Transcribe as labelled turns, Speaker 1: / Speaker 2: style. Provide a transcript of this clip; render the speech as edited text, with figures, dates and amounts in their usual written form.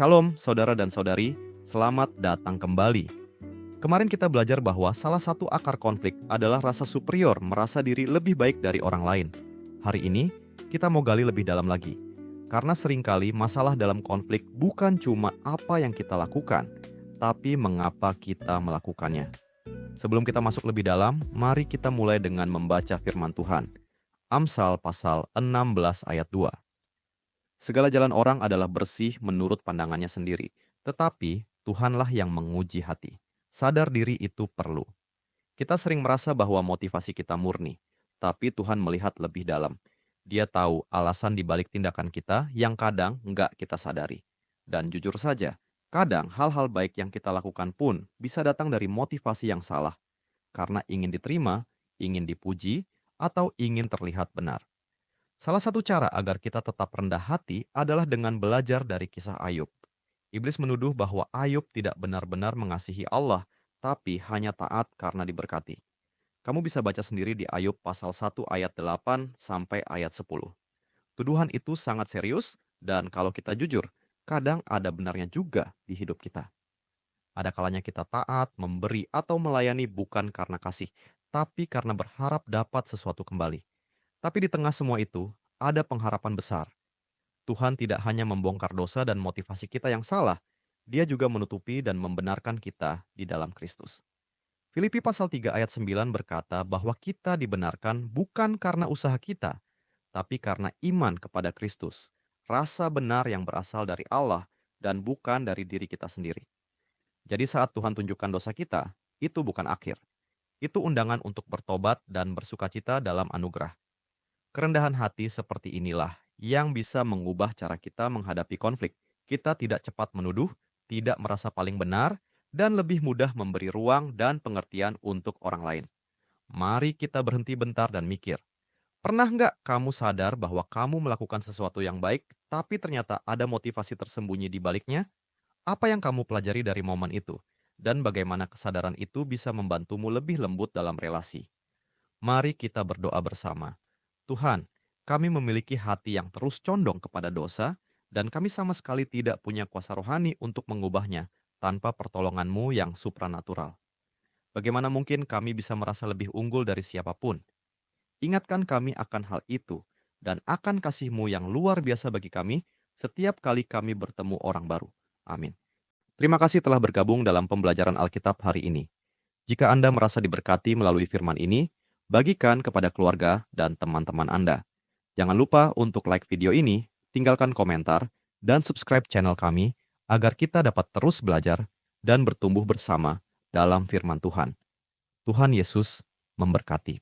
Speaker 1: Shalom saudara dan saudari, selamat datang kembali. Kemarin kita belajar bahwa salah satu akar konflik adalah rasa superior merasa diri lebih baik dari orang lain. Hari ini, kita mau gali lebih dalam lagi. Karena seringkali masalah dalam konflik bukan cuma apa yang kita lakukan, tapi mengapa kita melakukannya. Sebelum kita masuk lebih dalam, mari kita mulai dengan membaca firman Tuhan. Amsal pasal 16 ayat 2. Segala jalan orang adalah bersih menurut pandangannya sendiri, tetapi Tuhanlah yang menguji hati. Sadar diri itu perlu. Kita sering merasa bahwa motivasi kita murni, tapi Tuhan melihat lebih dalam. Dia tahu alasan di balik tindakan kita yang kadang nggak kita sadari. Dan jujur saja, kadang hal-hal baik yang kita lakukan pun bisa datang dari motivasi yang salah, karena ingin diterima, ingin dipuji, atau ingin terlihat benar. Salah satu cara agar kita tetap rendah hati adalah dengan belajar dari kisah Ayub. Iblis menuduh bahwa Ayub tidak benar-benar mengasihi Allah, tapi hanya taat karena diberkati. Kamu bisa baca sendiri di Ayub pasal 1 ayat 8 sampai ayat 10. Tuduhan itu sangat serius dan kalau kita jujur, kadang ada benarnya juga di hidup kita. Ada kalanya kita taat, memberi atau melayani bukan karena kasih, tapi karena berharap dapat sesuatu kembali. Tapi di tengah semua itu, ada pengharapan besar. Tuhan tidak hanya membongkar dosa dan motivasi kita yang salah, Dia juga menutupi dan membenarkan kita di dalam Kristus. Filipi pasal 3 ayat 9 berkata bahwa kita dibenarkan bukan karena usaha kita, tapi karena iman kepada Kristus. Rasa benar yang berasal dari Allah dan bukan dari diri kita sendiri. Jadi saat Tuhan tunjukkan dosa kita, itu bukan akhir. Itu undangan untuk bertobat dan bersukacita dalam anugerah. Kerendahan hati seperti inilah yang bisa mengubah cara kita menghadapi konflik. Kita tidak cepat menuduh, tidak merasa paling benar, dan lebih mudah memberi ruang dan pengertian untuk orang lain. Mari kita berhenti bentar dan mikir. Pernah nggak kamu sadar bahwa kamu melakukan sesuatu yang baik, tapi ternyata ada motivasi tersembunyi di baliknya? Apa yang kamu pelajari dari momen itu? Dan bagaimana kesadaran itu bisa membantumu lebih lembut dalam relasi? Mari kita berdoa bersama. Tuhan, kami memiliki hati yang terus condong kepada dosa, dan kami sama sekali tidak punya kuasa rohani untuk mengubahnya tanpa pertolongan-Mu yang supranatural. Bagaimana mungkin kami bisa merasa lebih unggul dari siapapun? Ingatkan kami akan hal itu, dan akan kasih-Mu yang luar biasa bagi kami setiap kali kami bertemu orang baru. Amin. Terima kasih telah bergabung dalam pembelajaran Alkitab hari ini. Jika Anda merasa diberkati melalui firman ini, bagikan kepada keluarga dan teman-teman Anda. Jangan lupa untuk like video ini, tinggalkan komentar, dan subscribe channel kami agar kita dapat terus belajar dan bertumbuh bersama dalam firman Tuhan. Tuhan Yesus memberkati.